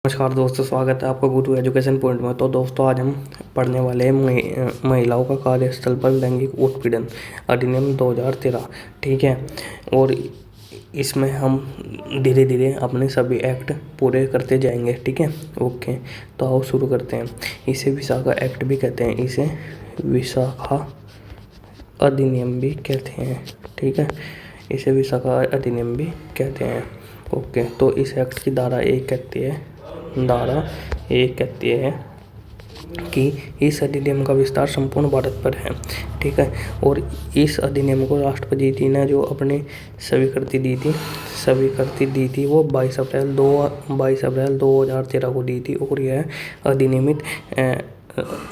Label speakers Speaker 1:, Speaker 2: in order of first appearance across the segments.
Speaker 1: नमस्कार दोस्तों, स्वागत है आपका गुरु एजुकेशन पॉइंट में। तो दोस्तों, आज हम पढ़ने वाले हैं महिलाओं का कार्यस्थल पर लैंगिक उत्पीड़न अधिनियम 2013। ठीक है, और इसमें हम धीरे धीरे अपने सभी एक्ट पूरे करते जाएंगे। ठीक है, ओके। तो आओ शुरू करते हैं। इसे विशाखा एक्ट भी कहते हैं, इसे विशाखा अधिनियम भी कहते हैं। ठीक है, इसे विशाखा अधिनियम भी कहते हैं। ओके, तो इस एक्ट की धारा 1 कहती है कि इस अधिनियम का विस्तार संपूर्ण भारत पर है। ठीक है, और इस अधिनियम को राष्ट्रपति जी ने जो अपनी स्वीकृति दी थी वो 22 अप्रैल 2013 को दी थी। और यह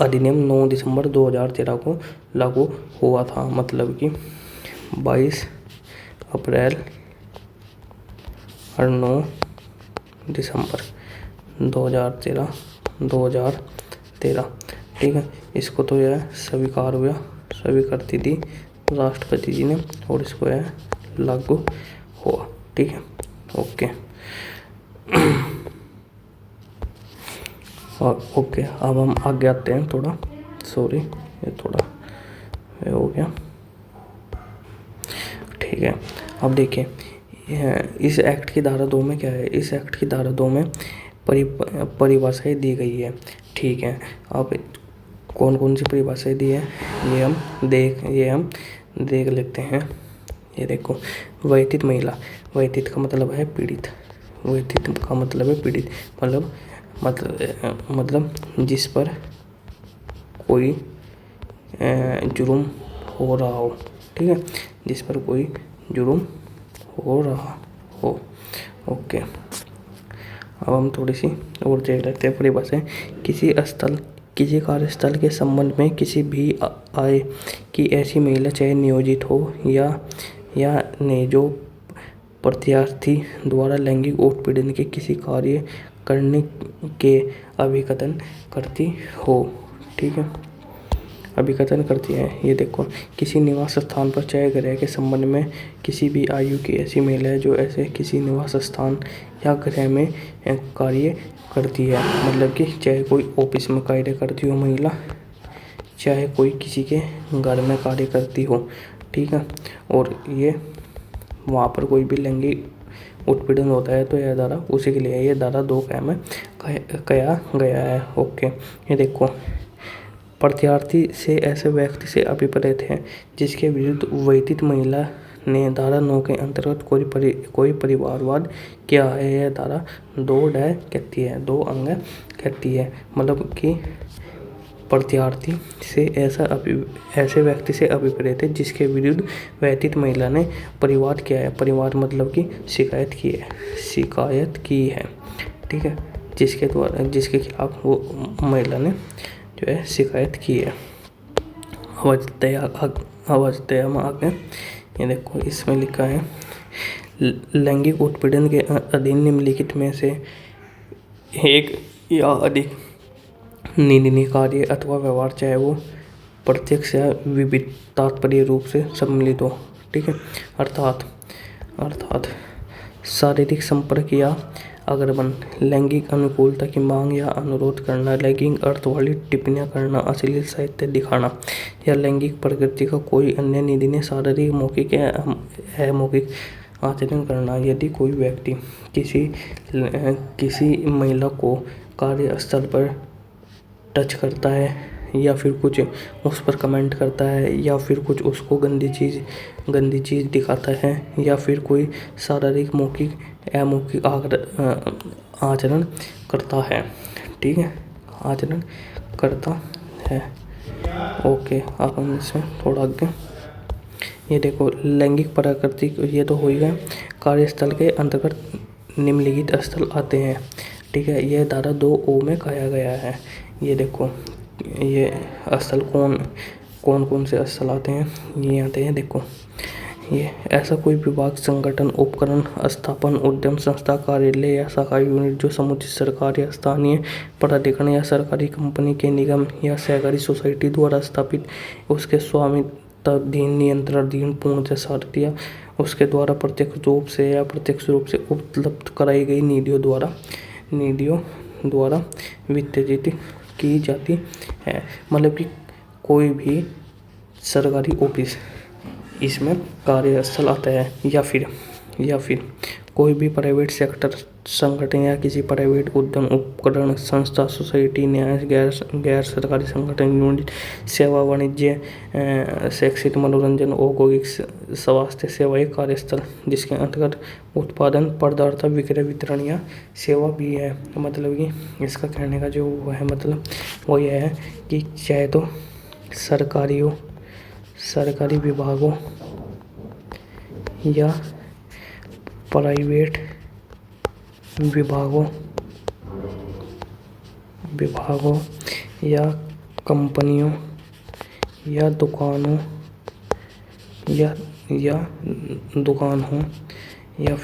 Speaker 1: अधिनियम 9 दिसंबर 2013 को लागू हुआ था। मतलब कि 22 अप्रैल और 9 दिसंबर 2013। ठीक है, इसको तो यह स्वीकृति दी राष्ट्रपति जी ने और इसको यह लागू हुआ। ठीक है, ओके। और ओके, अब हम आगे आते हैं। ये हो गया। ठीक है, अब देखिए इस एक्ट की धारा 2 में क्या है। इस एक्ट की धारा 2 में परिभाषाएं दी गई है। ठीक है, अब कौन कौन सी परिभाषाएं दी है ये हम देख लेते हैं। ये देखो, वैदित महिला, वैदित का मतलब है पीड़ित। मतलब जिस पर कोई जुर्म हो रहा हो। ठीक है, जिस पर कोई जुर्म हो रहा हो। ओके, अब हम थोड़ी सी और देख लेते हैं परिभाषा। किसी कार्यस्थल के संबंध में किसी भी आय की ऐसी महिला, चाहे नियोजित हो या नहीं, जो प्रत्याशी द्वारा लैंगिक उत्पीड़न के किसी कार्य करने के अभिकथन करती हो। ठीक है, अभिकथन करती है। ये देखो, किसी निवास स्थान पर चाहे गृह के संबंध में किसी भी आयु की ऐसी महिला है जो ऐसे किसी निवास स्थान या गृह में कार्य करती है। मतलब कि चाहे कोई ऑफिस में कार्य करती हो महिला, चाहे कोई किसी के घर में कार्य करती हो। ठीक है, और ये वहाँ पर कोई भी लैंगिक उत्पीड़न होता है तो यह धारा उसी के लिए है। ये धारा 2 में कहा गया है। ओके, ये देखो, प्रत्याशी से ऐसे व्यक्ति से अभिप्रेत है जिसके विरुद्ध वैदित महिला ने धारा 9 के अंतर्गत कोई परिवारवाद किया है। यह धारा 2 कहती है, 2 अंग कहती है। मतलब कि प्रत्याशी से ऐसे व्यक्ति से अभिप्रेत है जिसके विरुद्ध वैदित महिला ने परिवाद किया है। परिवाद मतलब कि शिकायत की है। ठीक है, जिसके खिलाफ वो महिला ने जो है शिकायत की है। आवाज़ में आगे ये देखो, इसमें लिखा है लैंगिक उत्पीड़न के अधीन निम्नलिखित में से एक या अधिक निंदनीय कार्य अथवा व्यवहार, चाहे वो प्रत्यक्ष या विविध तात्पर्य रूप से सम्मिलित हो। ठीक है, अर्थात शारीरिक संपर्क या आग्रहण, लैंगिक अनुकूलता की मांग या अनुरोध करना, लैंगिक अर्थ वाली टिप्पणियां करना, अश्लील साहित्य दिखाना या लैंगिक प्रकृति का कोई अन्य निंदनीय शारीरिक, मौखिक या अमौखिक आचरण करना। यदि कोई व्यक्ति किसी महिला को कार्यस्थल पर टच करता है या फिर कुछ उस पर कमेंट करता है या फिर कुछ उसको गंदी चीज़ दिखाता है या फिर कोई शारीरिक, मौखिक, अमौखिक आचरण करता है। ठीक है, आचरण करता है। ओके, अब हम इसमें थोड़ा आगे ये देखो, लैंगिक प्रकृति, ये तो हो ही गया। कार्यस्थल के अंतर्गत निम्नलिखित स्थल आते हैं। ठीक है, यह धारा 2 में कहा गया है। ये देखो, ये स्थल कौन से स्थल आते हैं, ये आते हैं। देखो, ये ऐसा कोई विभाग, संगठन, उपकरण, स्थापन, उद्यम, संस्था, कार्यालय या शाखा यूनिट जो समुचित सरकार या स्थानीय प्राधिकरण या सरकारी कंपनी के निगम या सहकारी सोसाइटी द्वारा स्थापित, उसके स्वामित्वाधीन, नियंत्रणाधीन, पूर्णतः सार्थ या उसके द्वारा प्रत्यक्ष रूप से या अप्रत्यक्ष रूप से उपलब्ध कराई गई निधियों द्वारा निधियों द्वारा वित्तीय की जाती है। मतलब कि कोई भी सरकारी ऑफिस इसमें कार्यस्थल आता है, या फिर कोई भी प्राइवेट सेक्टर संगठन या किसी प्राइवेट उद्यम उपकरण संस्था सोसाइटी न्याय गैर सरकारी संगठन यूनिट सेवा वाणिज्य शैक्षिक मनोरंजन औद्योगिक स्वास्थ्य सेवाएं कार्यस्थल जिसके अंतर्गत उत्पादन प्रदाता विक्रय वितरण या सेवा भी है। मतलब कि इसका कहने का जो वो है मतलब वो यह है कि चाहे तो सरकारी विभागों या प्राइवेट विभागों या कंपनियों या दुकान हो या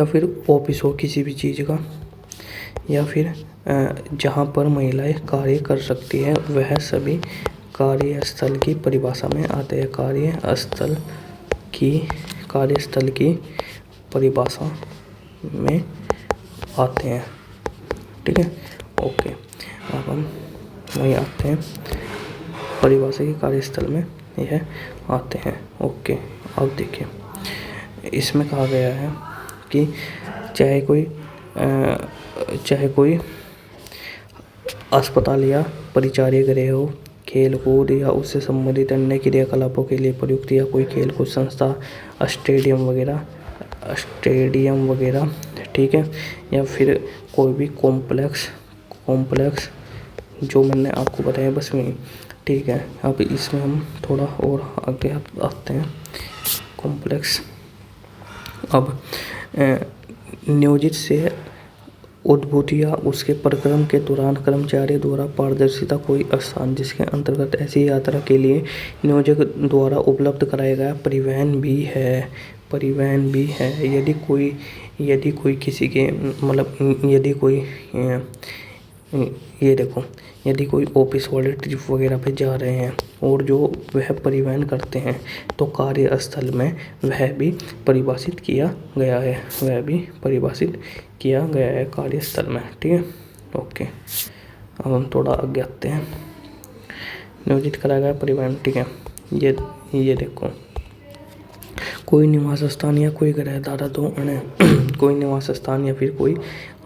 Speaker 1: फिर ऑफिस हो किसी भी चीज़ का, या फिर जहाँ पर महिलाएं कार्य कर सकती है वह सभी कार्यस्थल की परिभाषा में आते हैं। कार्यस्थल की परिभाषा में आते हैं। ठीक है, ओके। अब हम वहीं आते हैं, परिभाषा की कार्यस्थल में यह आते हैं। ओके, अब देखिए इसमें कहा गया है कि चाहे कोई अस्पताल या परिचार्य गृह हो, खेल कूद या उससे संबंधित अन्य क्रियाकलापों के लिए प्रयुक्त या कोई खेल कूद संस्था, स्टेडियम वगैरह, ठीक है, या फिर कोई भी कॉम्प्लेक्स जो मैंने आपको बताया बस में, ठीक है। अब इसमें हम थोड़ा और आगे आते हैं। कॉम्प्लेक्स अब नियोजित से उद्भूत या उसके प्रक्रम के दौरान कर्मचारी द्वारा पारदर्शिता कोई स्थान जिसके अंतर्गत ऐसी यात्रा के लिए नियोजक द्वारा उपलब्ध कराया गया परिवहन भी है। यदि कोई किसी के मतलब यदि कोई ऑफिस वाले ट्रिप वगैरह पे जा रहे हैं और जो वह परिवहन करते हैं तो कार्यस्थल में वह भी परिभाषित किया गया है कार्यस्थल में। ठीक है, ओके। अब हम थोड़ा आगे आते हैं। नियोजित कराया गया परिवहन, ठीक है। ये देखो, कोई निवास स्थान या कोई गृह धारा दो अन्य कोई निवास स्थान या फिर कोई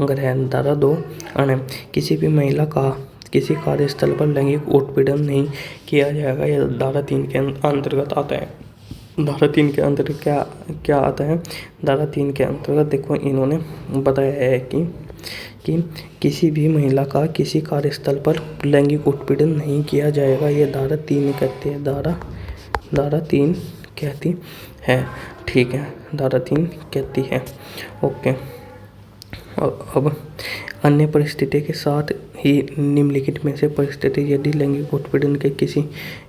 Speaker 1: गृह धारा दो अन्य किसी भी महिला का किसी कार्यस्थल पर लैंगिक उत्पीड़न नहीं किया जाएगा। यह धारा 3 के अंतर्गत आता है। धारा 3 के अंतर्गत क्या आता है? धारा 3 के अंतर्गत देखो इन्होंने बताया है कि किसी भी महिला का किसी कार्यस्थल पर लैंगिक उत्पीड़न नहीं किया जाएगा। यह धारा 3 कहती है। धारा 3 कहती है, ठीक है, धारा 3 कहती है। ओके। अब अन्य परिस्थिति के साथ ही निम्नलिखित में से परिस्थिति यदि लैंगिक उत्पीड़न के किसी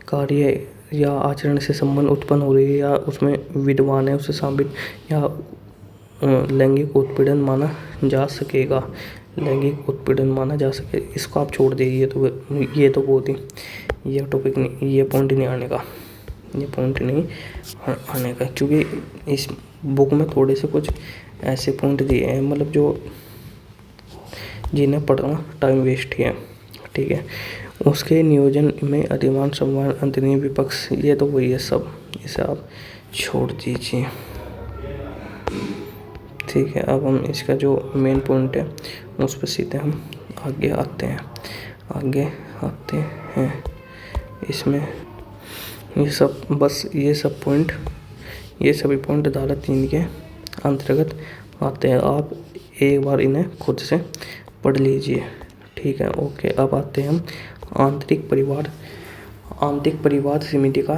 Speaker 1: कार्य या आचरण से संबंध उत्पन्न हो रही है या उसमें विद्वान है उसे शामिल या लैंगिक उत्पीड़न माना जा सकेगा। इसको आप छोड़ दीजिए। ये तो बहुत ही ये टॉपिक नहीं, ये पॉइंट नहीं आने का क्योंकि इस बुक में थोड़े से कुछ ऐसे पॉइंट दिए हैं मतलब जो जिन्हें पढ़ना टाइम वेस्ट है। ठीक है, उसके नियोजन में अधिमान सम्मान अंतरीय विपक्ष ये तो वही है सब, इसे आप छोड़ दीजिए। ठीक है, अब हम इसका जो मेन पॉइंट है उस पर सीधे हम आगे आते हैं। इसमें ये सभी पॉइंट धारा 3 के अंतर्गत आते हैं। आप एक बार इन्हें खुद से पढ़ लीजिए। ठीक है, ओके। अब आते हैं हम आंतरिक परिवार समिति का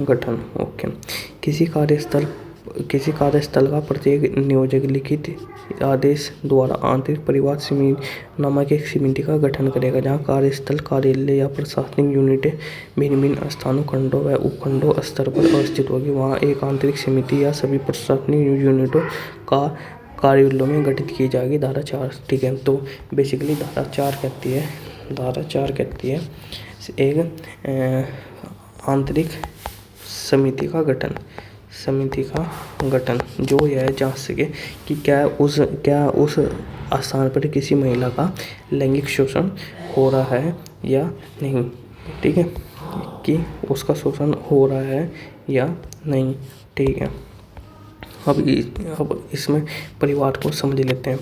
Speaker 1: गठन। ओके। किसी कार्यस्थल का प्रत्येक नियोजक लिखित आदेश द्वारा आंतरिक परिवार समिति नामक एक समिति का गठन करेगा, जहां कार्यस्थल, कार्यालय या प्रशासनिक यूनिटें भिन्न स्थानों, खंडों व उपखंडों स्तर पर अवस्थित होगी। वहां एक आंतरिक समिति या सभी प्रशासनिक यूनिटों का कार्यालयों में गठित की जाएगी। धारा 4, ठीक है। तो बेसिकली धारा 4 कहती है एक आंतरिक समिति का गठन। समिति का गठन जो यह जांच सके कि क्या उस स्थान पर किसी महिला का लैंगिक शोषण हो रहा है या नहीं। ठीक है, कि उसका शोषण हो रहा है या नहीं। ठीक है, अब इसमें परिवार को समझ लेते हैं।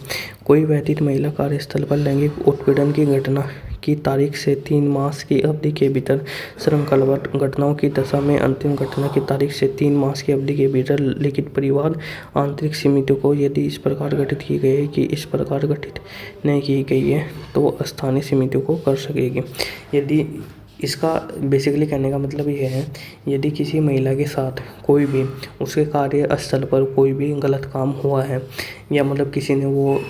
Speaker 1: कोई व्यतीत महिला कार्यस्थल पर लैंगिक उत्पीड़न की घटना की तारीख से 3 मास की अवधि के भीतर श्रृंखलाबद्ध घटनाओं की दशा में अंतिम घटना की तारीख से 3 मास की अवधि के भीतर लिखित परिवार आंतरिक समिति को यदि इस प्रकार गठित की गई है कि इस प्रकार गठित नहीं की गई है तो स्थानीय समिति को कर सकेगी। यदि इसका बेसिकली कहने का मतलब ये है, यदि किसी महिला के साथ कोई भी उसके कार्यस्थल पर कोई भी गलत काम हुआ है या मतलब किसी ने वो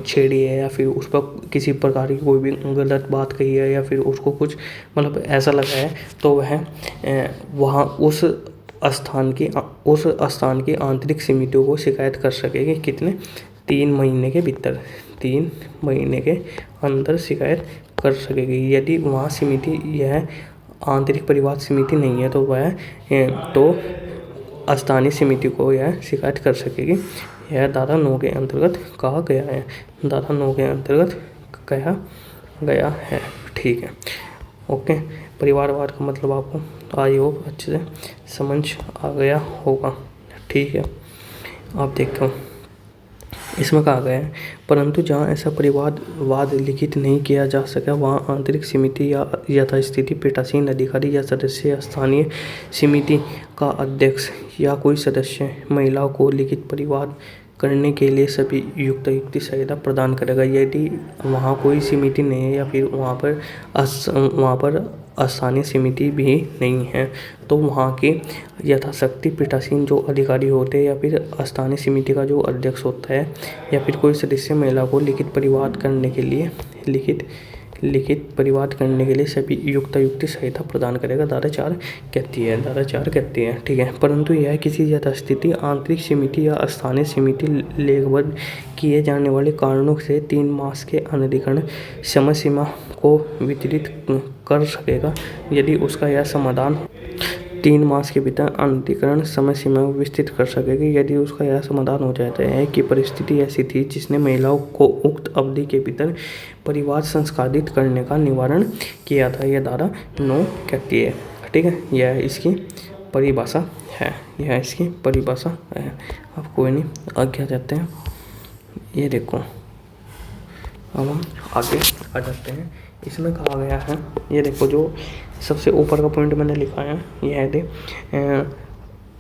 Speaker 1: छेड़ी है या फिर उस पर किसी प्रकार की कोई भी गलत बात कही है या फिर उसको कुछ मतलब ऐसा लगा है, तो वह वहाँ उस स्थान की आंतरिक समितियों को शिकायत कर सकेगी। कितने? 3 महीने के भीतर, 3 महीने के अंदर शिकायत कर सकेगी। यदि वहाँ समिति यह आंतरिक परिवार समिति नहीं है तो वह स्थानीय समिति को यह शिकायत कर सकेगी। यह धारा 9 के अंतर्गत कहा गया है, धारा 9 के अंतर्गत कहा गया है। ठीक है, ओके। परिवारवाद का मतलब आपको आई होप अच्छे से समझ आ गया होगा। ठीक है, आप देखो इसमें कहा गया है, परंतु जहाँ ऐसा परिवारवाद लिखित नहीं किया जा सका वहाँ आंतरिक समिति या यथास्थिति पीठासीन अधिकारी या सदस्य स्थानीय समिति का अध्यक्ष या कोई सदस्य महिलाओं को लिखित परिवाद करने के लिए सभी युक्ति सहायता प्रदान करेगा। यदि वहाँ कोई समिति नहीं है या फिर वहाँ पर स्थानीय समिति भी नहीं है तो वहाँ के यथाशक्ति पीठासीन जो अधिकारी होते हैं या फिर स्थानीय समिति का जो अध्यक्ष होता है या फिर कोई सदस्य महिला को लिखित परिवाद करने के लिए सभी युक्ति सहायता प्रदान करेगा। धारा 4 कहती है। ठीक है, परंतु यह किसी यथास्थिति आंतरिक समिति या स्थानीय समिति लेखबद्ध किए जाने वाले कारणों से 3 मास के अनधिकरण समय सीमा को वितरित कर सकेगा। यदि उसका यह समाधान 3 मास के भीतर अनधिकरण समय सीमा को विस्तृत कर सकेगी। यदि उसका यह समाधान हो जाता है कि परिस्थिति ऐसी थी जिसने महिलाओं को उक्त अवधि के भीतर परिवार संस्कारित करने का निवारण किया था, यह धारा 9 कहती है। ठीक है, यह इसकी परिभाषा है, अब कोई नहीं, आगे आ जाते हैं। ये देखो, अब हम आगे आ जाते हैं। इसमें कहा गया है, ये देखो जो सबसे ऊपर का पॉइंट मैंने लिखा है, यह है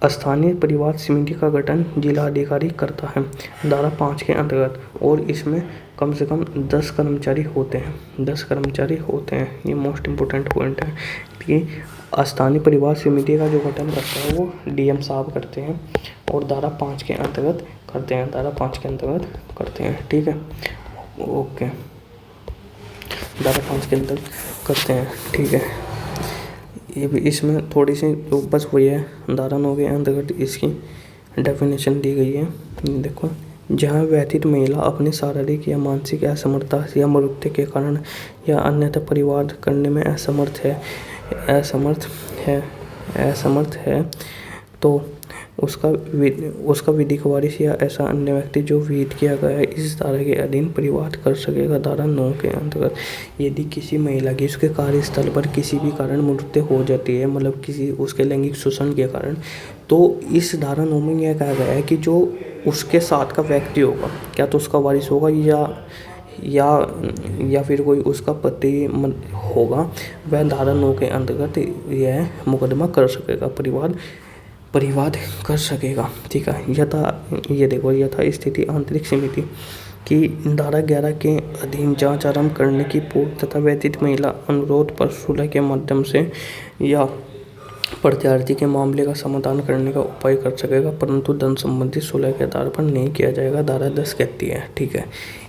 Speaker 1: स्थानीय परिवार समिति का गठन जिला अधिकारी करता है, धारा 5 के अंतर्गत, और इसमें कम से कम 10 कर्मचारी होते हैं। ये मोस्ट इम्पोर्टेंट पॉइंट है कि स्थानीय परिवार समिति का जो गठन करता है वो डीएम साहब करते हैं और धारा 5 के अंतर्गत करते हैं। ठीक है, ओके, धारा 5 के अंदर करते हैं। ठीक है, ये भी इसमें थोड़ी सी तो बस वही है, धारा 9 के अंतर्गत इसकी डेफिनेशन दी गई है। देखो, जहाँ व्यतीत महिला अपनी शारीरिक या मानसिक असमर्थता या मृत्यु के कारण या अन्यथा परिवार करने में असमर्थ है तो उसका विधिक वारिस या ऐसा अन्य व्यक्ति जो विहित किया गया है इस धारा के अधीन परिवाद कर सकेगा। धारा 9 के अंतर्गत यदि किसी महिला की उसके कार्यस्थल पर किसी भी कारण मृत्यु हो जाती है, मतलब किसी उसके लैंगिक शोषण के कारण, तो इस धारा 9 में यह कहा गया है कि जो उसके साथ का व्यक्ति होगा, क्या तो उसका वारिस होगा या फिर कोई उसका पति होगा, वह धारा 9 के अंतर्गत यह मुकदमा कर सकेगा, परिवाद कर सकेगा। ठीक है, यथा स्थिति आंतरिक समिति की धारा 11 के अधीन जांच आरंभ करने की पूर्व तथा व्यतीत महिला अनुरोध पर सुलह के माध्यम से या प्रत्यार्थी के मामले का समाधान करने का उपाय कर सकेगा, परंतु धन संबंधी सुलह के आधार पर नहीं किया जाएगा, धारा 10 कहती है। ठीक है,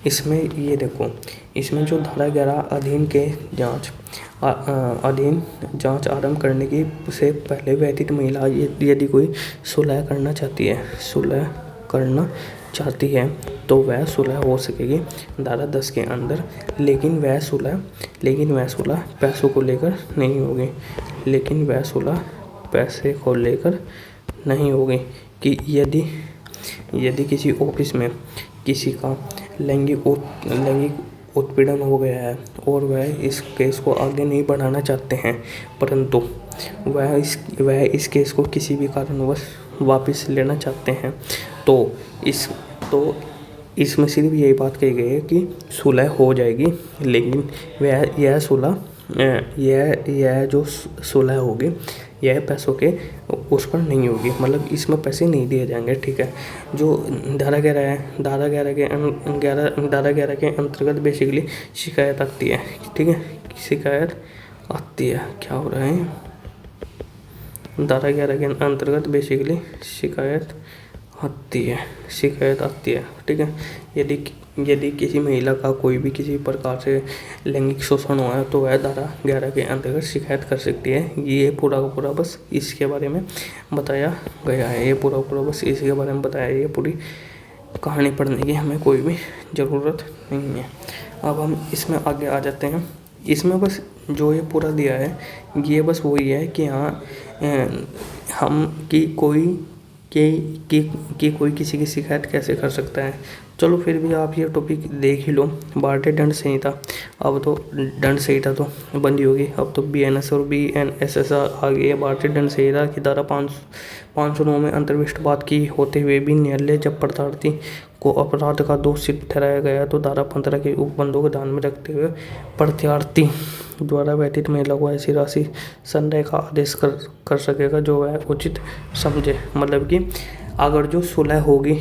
Speaker 1: इसमें ये देखो, इसमें जो धारा 11 अधीन जांच आरंभ करने की से पहले व्यतीत महिला यदि कोई सुलह करना चाहती है तो वह सुलह हो सकेगी धारा 10 के अंदर, लेकिन वह सुलह पैसों को लेकर नहीं होगी, नहीं होगी कि यदि किसी ऑफिस में किसी का लैंगिक उत्पीड़न हो गया है और वह इस केस को आगे नहीं बढ़ाना चाहते हैं, परंतु वह इस केस को किसी भी कारणवश वापस लेना चाहते हैं, तो इसमें सिर्फ यही बात कही गई है कि सुलह हो जाएगी, लेकिन यह जो सुलह होगी यह पैसों के उस पर नहीं होगी, मतलब इसमें पैसे नहीं दिए जाएंगे। ठीक है, जो धारा 11 है, धारा 11 के अंतर्गत बेसिकली शिकायत आती है। ठीक है, शिकायत आती है, क्या हो रहा है, धारा 11 के अंतर्गत बेसिकली शिकायत आती है। ठीक है, यदि किसी महिला का कोई भी किसी प्रकार से लैंगिक शोषण हुआ है तो वह धारा 11 के अंतर्गत शिकायत कर सकती है। ये पूरा का पूरा बस इसके बारे में बताया गया है, ये पूरी कहानी पढ़ने की हमें कोई भी ज़रूरत नहीं है। अब हम इसमें आगे आ जाते हैं। इसमें बस जो ये पूरा दिया है ये बस वही है कि हाँ, हम कोई किसी की शिकायत कैसे कर सकता है। चलो फिर भी आप ये टॉपिक देख ही लो। भारतीय दंड संहिता, अब तो दंड संहिता तो बंद ही होगी, अब तो BNS और BNSS आ गई है। भारतीय दंड संहिता की धारा 509 में अंतर्विष्ट बात की होते हुए भी न्यायालय जब प्रार्थी को अपराध का दोषी ठहराया गया तो धारा 15 के उपबंधों को ध्यान में रखते हुए प्रार्थी द्वारा व्यतीत महिला को ऐसी राशि संदेह का आदेश कर सकेगा जो वह उचित समझे। मतलब कि अगर जो सुलह होगी,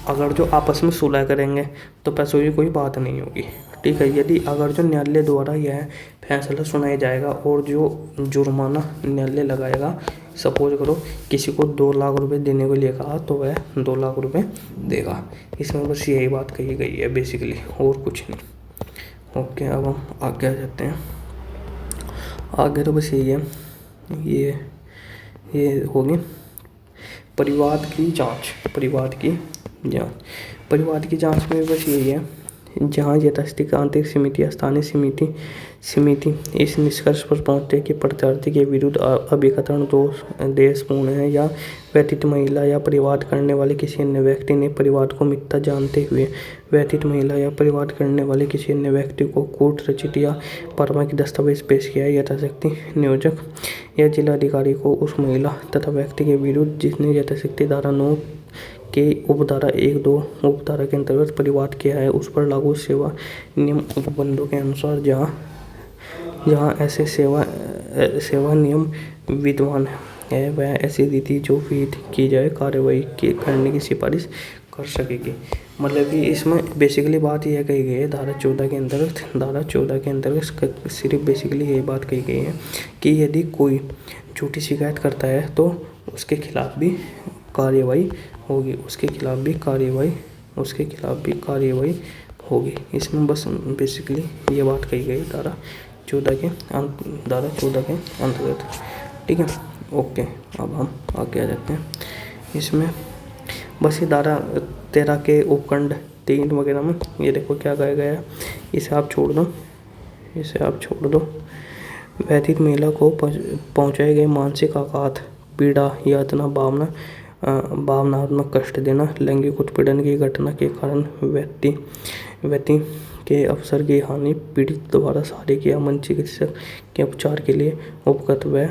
Speaker 1: अगर जो आपस में सुलह करेंगे तो पैसों की कोई बात नहीं होगी। ठीक है, यदि अगर जो न्यायालय द्वारा यह फैसला सुनाया जाएगा और जो जुर्माना न्यायालय लगाएगा, सपोज करो किसी को 2 लाख रुपए देने को लिए कहा तो वह 2 लाख रुपए देगा। इसमें बस यही बात कही गई है बेसिकली, और कुछ नहीं। ओके, अब हम आगे आ जाते हैं। आगे तो बस यही है, ये होगी परिवाद की जांच। परिवाद की जांच में बस यही है, जहाँ यथास्थिति आंतरिक समिति या स्थानीय समिति इस निष्कर्ष पर पहुंचते हैं कि प्रत्याशी के विरुद्ध अभिकथन दोषपूर्ण है या व्यतीत महिला या परिवाद करने वाले किसी अन्य व्यक्ति ने परिवाद को मिथ्या जानते हुए व्यतीत महिला या परिवाद करने वाले किसी अन्य व्यक्ति को कोर्ट रचित या प्रमाणिक दस्तावेज पेश किया है। यथाशक्ति नियोजक या जिलाधिकारी को उस महिला तथा व्यक्ति के विरुद्ध जिसने यथाशक्ति धारा 9 के उपधारा 1-2 उपधारा के अंतर्गत परिवाद किया है उस पर लागू सेवा नियम उपबंधों के अनुसार जहाँ ऐसे सेवा नियम विद्यमान है वह ऐसी रीति जो विहित की जाए कार्रवाई करने की सिफारिश कर सकेगी। मतलब कि इसमें बेसिकली बात यह कही गई है धारा 14 के अंतर्गत सिर्फ बेसिकली यही बात कही गई है कि यदि कोई झूठी शिकायत करता है तो उसके खिलाफ भी कार्रवाई होगी, होगी। इसमें बस बेसिकली ये बात कही गई धारा 14 के अंतर्गत। ठीक है, ओके, अब हम आगे आ जाते हैं। इसमें बस ये धारा 13 के उपखंड 3 वगैरह में ये देखो क्या कहा गया है, इसे आप छोड़ दो। व्यतीत महिला को पहुंचाए गए मानसिक आघात, पीड़ा, यातना, भावनात्मक कष्ट देना, लैंगिक उत्पीड़न की घटना के कारण व्यक्ति के अवसर की हानि, पीड़ित द्वारा शारीरिक या मानसिक चिकित्सक के उपचार के लिए उपगत व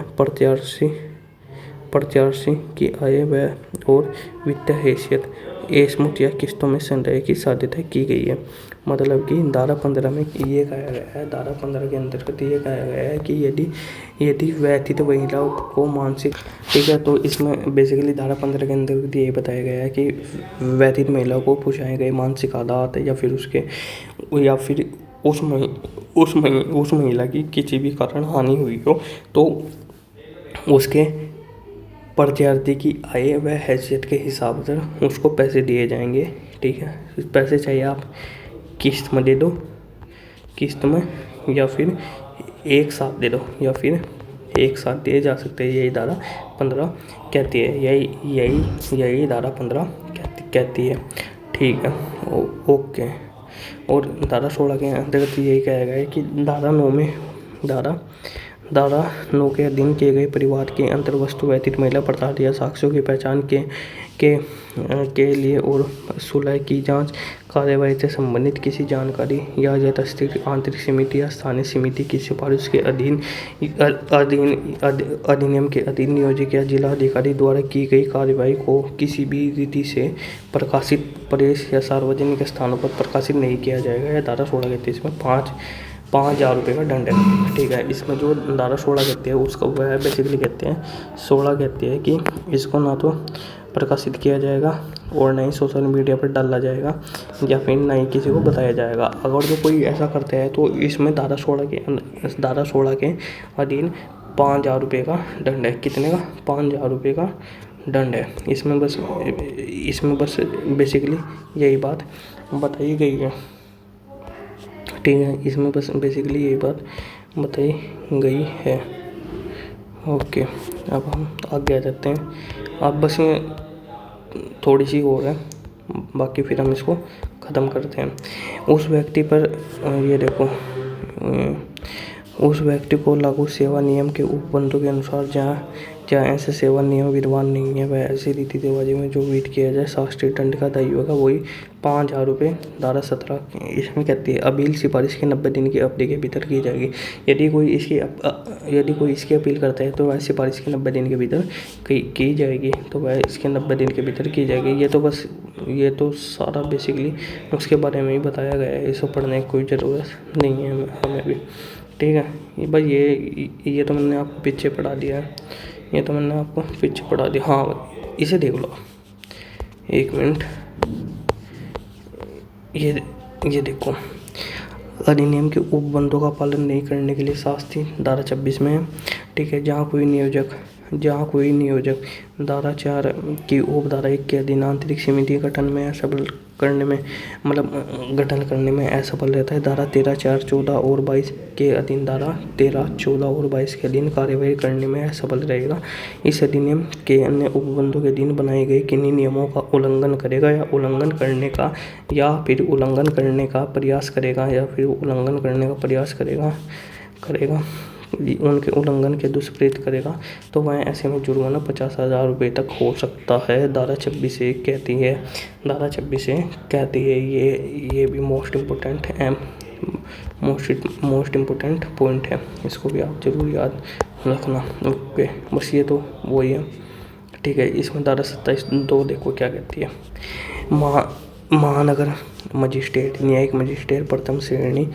Speaker 1: प्रत्याशी की आय व्यय और वित्तीय हैसियत एस्मुत या किस्तों में संदेह की साध्यता की गई है। मतलब कि धारा 15 में ये कहा गया है, धारा 15 के अंतर्गत ये कहा गया है कि यदि व्यतीत महिला को मानसिक, ठीक है, तो इसमें बेसिकली धारा 15 के अंतर्गत ये बताया गया है कि व्यतीत महिला को पहुंचाए गए मानसिक आघात या फिर उस महिला की किसी भी कारण हानि हुई हो तो उसके प्रत्याशी की आय व हैसियत के हिसाब से उसको पैसे दिए जाएंगे। ठीक है, पैसे चाहिए आप किस्त में दे दो, या फिर एक साथ दे दो, या फिर एक साथ दिए जा सकते हैं। यही धारा 15 कहती है, यही धारा 15 कहती है। ठीक है, ओके। और धारा 16 के अंतर्गत यही कहा गया है कि धारा धारा 9 के अधीन किए गए परिवार के अंतर्वस्तु व्यतीत महिला पदार्थ या साक्ष्यों की पहचान के लिए और सुलह की जांच कार्यवाही से संबंधित किसी जानकारी या यथास्थिति आंतरिक समिति या स्थानीय समिति की सिफारिश के अधिनियम के अधीन नियोजित या जिला अधिकारी द्वारा की गई कार्यवाही को किसी भी रीति से प्रकाशित प्रेस या सार्वजनिक स्थानों पर प्रकाशित नहीं किया जाएगा। या धारा 16 कहती है इसमें 5,000 रुपये का दंड है। ठीक है, इसमें जो धारा 16 कहती है उसका वह बेसिकली कहते हैं 16 कहती है कि इसको ना तो प्रकाशित किया जाएगा और ना ही सोशल मीडिया पर डाला जाएगा या फिर ना ही किसी को बताया जाएगा। अगर जो कोई ऐसा करता है तो इसमें धारा 16 के अधीन 5,000 रुपये का दंड है। कितने का? 5,000 रुपये का दंड है। इसमें बस बेसिकली यही बात बताई गई है। ठीक है, इसमें बस बेसिकली यही बात बताई गई है। ओके, अब हम आगे आ जाते हैं। अब बस ये थोड़ी सी और है, बाकी फिर हम इसको ख़त्म करते हैं। उस व्यक्ति पर ये देखो, उस व्यक्ति को लागू सेवा नियम के उपबंधों के अनुसार जहाँ ऐसे सेवा नियम विद्वान नहीं है वह ऐसी रीति रिवाजी में जो विहित किया जाए शास्त्रीय दंड का दायी होगा, वही 5,000 रुपये। धारा 17 इसमें कहती है अपील सिफारिश के 90 दिन की अवधि के भीतर की जाएगी। यदि कोई इसकी अपील करता है तो वह सिफारिश के 90 दिन के भीतर की जाएगी, तो वह इसके 90 दिन के भीतर की जाएगी। ये तो सारा बेसिकली उसके बारे में ही बताया गया है, इसको पढ़ने की कोई ज़रूरत नहीं है हमें भी। ठीक है, बस ये तो मैंने आपको पीछे पढ़ा दिया है, हाँ इसे देख लो, एक मिनट। ये देखो, अधिनियम के उपबंधों का पालन नहीं करने के लिए शास्ति धारा 26 में है। ठीक है, जहाँ कोई नियोजक धारा 4 की उपधारा 1 के अधीन आंतरिक समिति गठन करने में असफल रहता है। धारा 13, 4, 14 और 22 के अधीन धारा 13, 14 और 22 के अधीन कार्यवाही करने में असफल रहेगा। इस अधिनियम के अन्य उपबंधों के अधीन बनाए गए किन्हीं नियमों का उल्लंघन करेगा या उल्लंघन करने का प्रयास करेगा उनके उल्लंघन के दुष्प्रयोग करेगा तो वह ऐसे में जुर्माना 50,000 रुपये तक हो सकता है। धारा 26 से कहती है ये भी मोस्ट इम्पोर्टेंट पॉइंट है, इसको भी आप जरूर याद रखना। ओके, बस ये तो वही है। ठीक है, इसमें धारा 27(2) देखो क्या कहती है। महानगर मजिस्ट्रेट, न्यायिक मजिस्ट्रेट प्रथम श्रेणी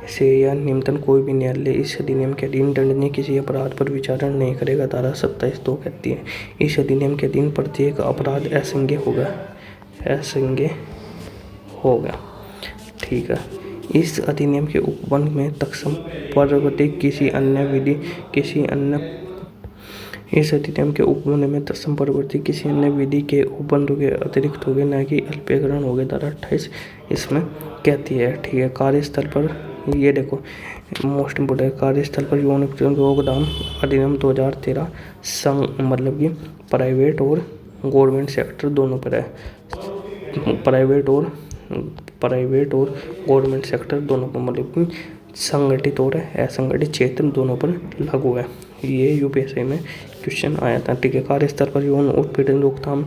Speaker 1: से या निम्नतम कोई भी न्यायालय इस अधिनियम के अधीन दंडनीय किसी अपराध पर विचारण नहीं करेगा। धारा 27(2) कहती है इस अधिनियम के अधीन प्रत्येक अपराध असंज्ञेय होगा। ठीक है, इस अधिनियम के उपबंध में तत्सम प्रवर्ती किसी अन्य विधि के उपबंधों के अतिरिक्त होंगे, न कि अल्पीकरण होंगे। धारा 28 इसमें कहती है। ठीक है, कार्यस्थल पर ये देखो मोस्ट इम्पोर्टेंट, कार्यस्थल पर यौन उत्पीड़न रोकथाम अधिनियम 2013 मतलब कि प्राइवेट और गवर्नमेंट सेक्टर दोनों पर है। प्राइवेट और गवर्नमेंट सेक्टर दोनों पर, मतलब कि संगठित और असंगठित क्षेत्र दोनों पर लागू है। ये यूपीएससी में क्वेश्चन आया था। ठीक है, कार्यस्थल पर यौन उत्पीड़न रोकथाम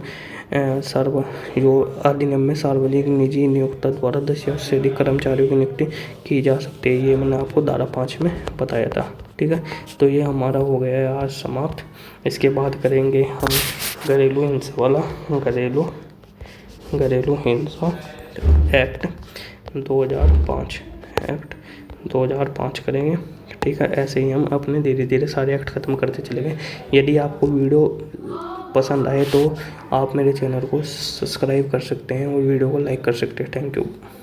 Speaker 1: अधिनियम में सार्वजनिक निजी नियोक्ता द्वारा 10 या उससे अधिक कर्मचारियों की नियुक्ति की जा सकती है। ये मैंने आपको धारा 5 में बताया था। ठीक है, तो ये हमारा हो गया है आज समाप्त। इसके बाद करेंगे हम घरेलू हिंसा वाला, घरेलू हिंसा एक्ट 2005 करेंगे। ठीक है, ऐसे ही हम अपने धीरे धीरे सारे एक्ट ख़त्म करते चलेंगे। यदि आपको वीडियो पसंद आए तो आप मेरे चैनल को सब्सक्राइब कर सकते हैं और वीडियो को लाइक कर सकते हैं। Thank you.